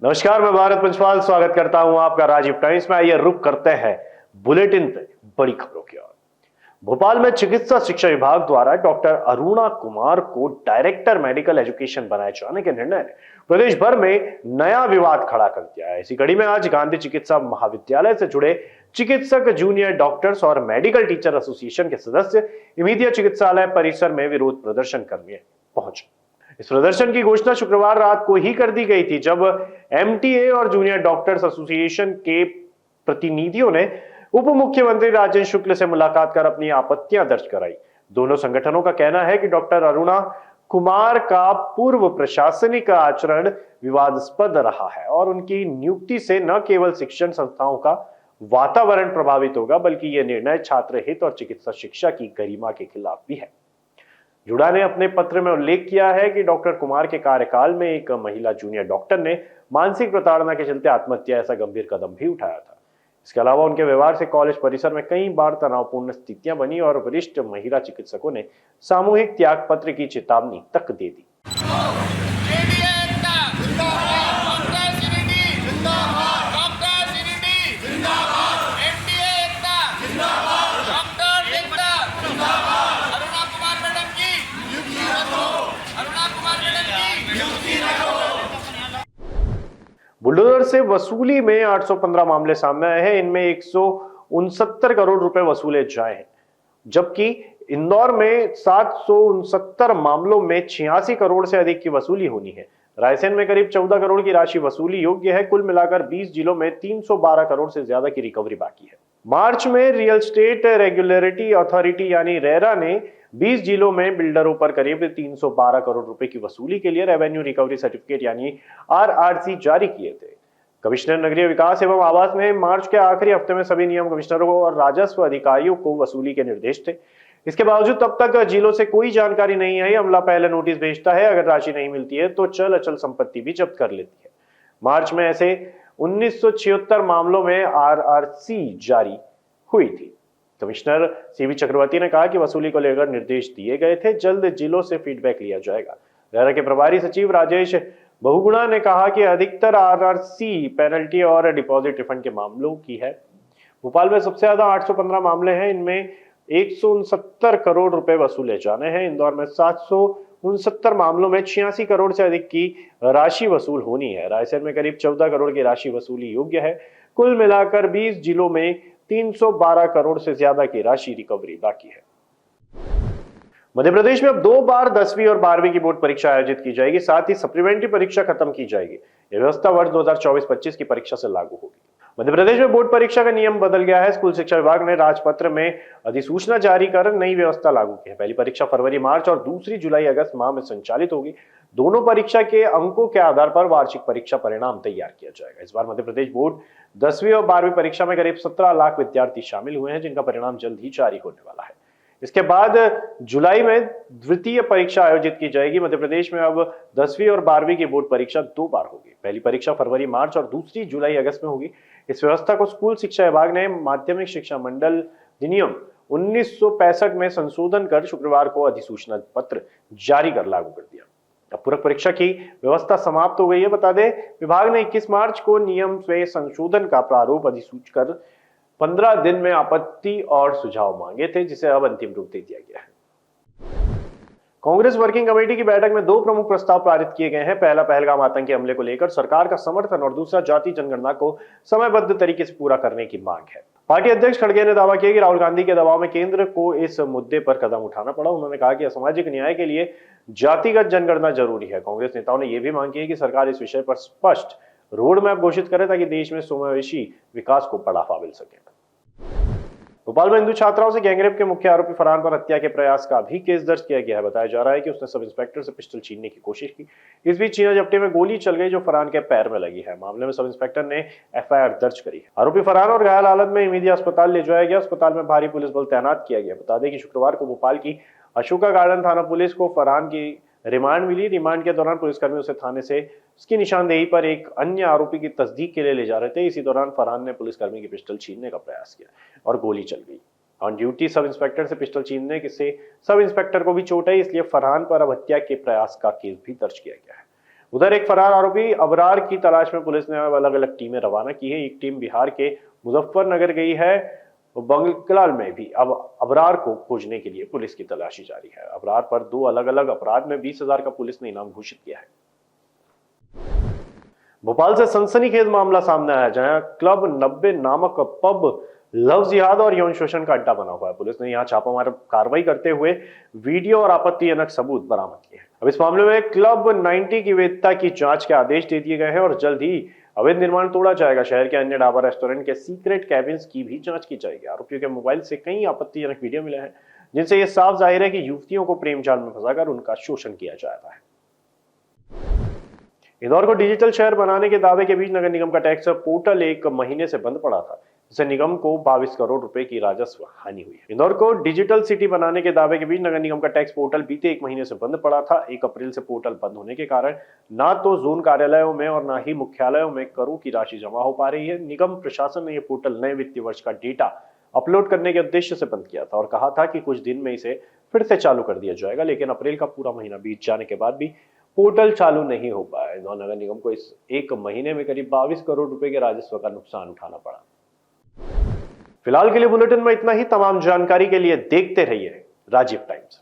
नमस्कार, मैं भारत पंचपाल स्वागत करता हूं आपका राजीव टाइम्स में। आइए रुक करते हैं बुलेटिन पे बड़ी खबरों की ओर। भोपाल में चिकित्सा शिक्षा विभाग द्वारा डॉक्टर अरुणा कुमार को डायरेक्टर मेडिकल एजुकेशन बनाए जाने के निर्णय ने प्रदेश भर में नया विवाद खड़ा कर दिया है। इसी कड़ी में आज गांधी चिकित्सा महाविद्यालय से जुड़े चिकित्सक, जूनियर डॉक्टर्स और मेडिकल टीचर एसोसिएशन के सदस्य इमीदिया चिकित्सालय परिसर में विरोध प्रदर्शन करने पहुंचे। इस प्रदर्शन की घोषणा शुक्रवार रात को ही कर दी गई थी, जब एमटीए और जूनियर डॉक्टर्स एसोसिएशन के प्रतिनिधियों ने उप मुख्यमंत्री राजेंद्र शुक्ल से मुलाकात कर अपनी आपत्तियां दर्ज कराई। दोनों संगठनों का कहना है कि डॉक्टर अरुणा कुमार का पूर्व प्रशासनिक आचरण विवादास्पद रहा है और उनकी नियुक्ति से न केवल शिक्षण संस्थाओं का वातावरण प्रभावित होगा, बल्कि यह निर्णय छात्र हित और चिकित्सा शिक्षा की गरिमा के खिलाफ भी है। जुड़ा ने अपने पत्र में उल्लेख किया है कि डॉक्टर कुमार के कार्यकाल में एक महिला जूनियर डॉक्टर ने मानसिक प्रताड़ना के चलते आत्महत्या ऐसा गंभीर कदम भी उठाया था। इसके अलावा उनके व्यवहार से कॉलेज परिसर में कई बार तनावपूर्ण स्थितियां बनी और वरिष्ठ महिला चिकित्सकों ने सामूहिक त्याग पत्र की चेतावनी तक दे दी। बुलडोजर से वसूली में 815 मामले सामने आए हैं। इनमें 169 करोड़ रुपए वसूले जाए हैं, जबकि इंदौर में 769 मामलों में 86 करोड़ से अधिक की वसूली होनी है। रायसेन में करीब 14 करोड़ की राशि वसूली योग्य है। कुल मिलाकर 20 जिलों में 312 करोड़ से ज्यादा की रिकवरी बाकी है। मार्च में रियल स्टेट रेगुलेटरी अथॉरिटी यानी रेरा ने 20 जिलों में बिल्डरों पर करीब 312 करोड़ रुपए की वसूली के लिए रेवेन्यू रिकवरी सर्टिफिकेट यानी आरआरसी जारी किए थे। कमिश्नर नगरीय विकास एवं आवास ने मार्च के आखिरी हफ्ते में सभी नियम कमिश्नरों और राजस्व अधिकारियों को वसूली के निर्देश थे। इसके बावजूद तब तक जिलों से कोई जानकारी नहीं आई। अमला पहले नोटिस भेजता है, अगर राशि नहीं मिलती है तो चल अचल संपत्ति भी जब्त कर लेती है। मार्च में ऐसे 1976 मामलों में आरआरसी जारी हुई थी। कमिश्नर सीवी चक्रवर्ती ने कहा कि वसूली को लेकर निर्देश दिए गए थे, जल्द जिलों से फीडबैक लिया जाएगा। रेरा के प्रभारी सचिव राजेश बहुगुणा ने कहा कि अधिकतर आरआरसी पेनल्टी और डिपॉजिट रिफंड के मामलों की है। भोपाल में सबसे ज्यादा 815 मामले हैं। इनमें 169 करोड़ रुपए वसूले जाने हैं। इंदौर में 769 मामलों में 86 करोड़ से अधिक की राशि वसूल होनी है। रायसेन में करीब 14 करोड़ की राशि वसूली योग्य है। कुल मिलाकर 20 जिलों में 312 करोड़ से ज्यादा की राशि रिकवरी बाकी है। मध्य प्रदेश में अब 2 बार 10वीं और 12वीं की बोर्ड परीक्षा आयोजित की जाएगी। साथ ही सप्लीमेंट्री परीक्षा खत्म की जाएगी। यह व्यवस्था वर्ष 2024-25 की परीक्षा से लागू होगी। मध्य प्रदेश में बोर्ड परीक्षा का नियम बदल गया है। स्कूल शिक्षा विभाग ने राजपत्र में अधिसूचना जारी कर नई व्यवस्था लागू की है। पहली परीक्षा फरवरी मार्च और दूसरी जुलाई अगस्त माह में संचालित होगी। दोनों परीक्षा के अंकों के आधार पर वार्षिक परीक्षा परिणाम तैयार किया जाएगा। इस बार मध्य प्रदेश बोर्ड 10वीं और 12वीं परीक्षा में करीब 17 लाख विद्यार्थी शामिल हुए हैं, जिनका परिणाम जल्द ही जारी होने वाला है। इसके बाद जुलाई में द्वितीय परीक्षा आयोजित की जाएगी। मध्य प्रदेश में अब 10वीं और 12वीं की बोर्ड परीक्षा 2 बार होगी। पहली परीक्षा फरवरी मार्च और दूसरी जुलाई अगस्त में होगी। इस व्यवस्था को स्कूल शिक्षा विभाग ने माध्यमिक शिक्षा मंडल अधिनियम 1965 में संशोधन कर शुक्रवार को अधिसूचना पत्र जारी कर लागू कर दिया। अब पूरक परीक्षा की व्यवस्था समाप्त हो गई है। बता दें, विभाग ने 21 मार्च को नियम में संशोधन का प्रारूप अधिसूचित कर 15 दिन में आपत्ति और सुझाव मांगे थे, जिसे अब अंतिम रूप दे दिया गया है। कांग्रेस वर्किंग कमेटी की बैठक में 2 प्रमुख प्रस्ताव पारित किए गए हैं। पहला, पहलगाम आतंकी हमले को लेकर सरकार का समर्थन और दूसरा, जाति जनगणना को समयबद्ध तरीके से पूरा करने की मांग है। पार्टी अध्यक्ष खड़गे ने दावा किया कि राहुल गांधी के दबाव में केंद्र को इस मुद्दे पर कदम उठाना पड़ा। उन्होंने कहा कि सामाजिक न्याय के लिए जातिगत जनगणना जरूरी है। कांग्रेस नेताओं ने यह भी मांग की है कि सरकार इस विषय पर स्पष्ट रोड मैप घोषित करे, ताकि देश में समावेशी विकास को बढ़ावा मिल सके। भोपाल में हिंदू छात्राओं से गैंगरेप के मुख्य आरोपी फरहान पर हत्या के प्रयास का भी केस दर्ज किया गया है। बताया जा रहा है कि उसने सब इंस्पेक्टर से पिस्टल छीनने की कोशिश की। इस बीच छीना झपटी में गोली चल गई, जो फरहान के पैर में लगी है। मामले में सब इंस्पेक्टर ने एफआईआर दर्ज करी है। आरोपी फरहान और घायल हालत में इमीदिया अस्पताल ले जाया गया। अस्पताल में भारी पुलिस बल तैनात किया गया। बता दें कि शुक्रवार को भोपाल की अशोका गार्डन थाना पुलिस को फरहान की रिमांड मिली। रिमांड के दौरान पुलिसकर्मी उसे थाने से उसकी निशानदेही पर एक अन्य आरोपी की तस्दीक के लिए ले जा रहे थे। इसी दौरान फरहान ने पुलिसकर्मी की पिस्टल छीनने का प्रयास किया और गोली चल गई। ऑन ड्यूटी सब इंस्पेक्टर से पिस्टल छीनने से सब इंस्पेक्टर को भी चोट है, इसलिए फरहान पर अब हत्या के प्रयास का केस भी दर्ज किया गया है। उधर एक फरार आरोपी अबरार की तलाश में पुलिस ने अलग अलग टीमें रवाना की है। एक टीम बिहार के मुजफ्फरनगर गई है। बंगलाल में भी अब अबरार को खोजने के लिए पुलिस की तलाशी जारी है। अबरार पर 2 अलग अलग अपराध में 20,000 का पुलिस ने इनाम घोषित किया है। भोपाल से सनसनीखेज मामला सामने आया, जहां क्लब 90 नामक पब लव जिहाद और यौन शोषण का अड्डा बना हुआ है। पुलिस ने यहां छापामार कार्रवाई करते हुए वीडियो और आपत्तिजनक सबूत बरामद किए हैं। अब इस मामले में क्लब 90 की वैधता की जांच के आदेश दे दिए गए हैं और जल्द ही अवैध निर्माण तोड़ा जाएगा। शहर के अन्य ढाबा रेस्टोरेंट के सीक्रेट कैबिन्स की भी जांच की जाएगी। आरोपियों के मोबाइल से कई आपत्तिजनक वीडियो मिले हैं, जिनसे यह साफ जाहिर है कि युवतियों को प्रेम जाल में फंसाकर उनका शोषण किया जा रहा है। इंदौर को डिजिटल शहर बनाने के दावे के बीच नगर निगम का टैक्स पोर्टल 1 महीने से बंद पड़ा था, जिससे निगम को 22 करोड़ रुपए की राजस्व हानि हुई है। इंदौर को डिजिटल सिटी बनाने के दावे के बीच नगर निगम का टैक्स पोर्टल बीते 1 महीने से बंद पड़ा था। 1 अप्रैल से पोर्टल बंद होने के कारण ना तो जोन कार्यालयों में और ना ही मुख्यालयों में करों की राशि जमा हो पा रही है। निगम प्रशासन ने यह पोर्टल नए वित्तीय वर्ष का डेटा अपलोड करने के उद्देश्य से बंद किया था और कहा था कि कुछ दिन में इसे फिर से चालू कर दिया जाएगा, लेकिन अप्रैल का पूरा महीना बीत जाने के बाद भी पोर्टल चालू नहीं हो पाया। इंदौर नगर निगम को इस 1 महीने में करीब 22 करोड़ रुपए के राजस्व का नुकसान उठाना पड़ा। फिलहाल के लिए बुलेटिन में इतना ही। तमाम जानकारी के लिए देखते रहिए राजीव टाइम्स।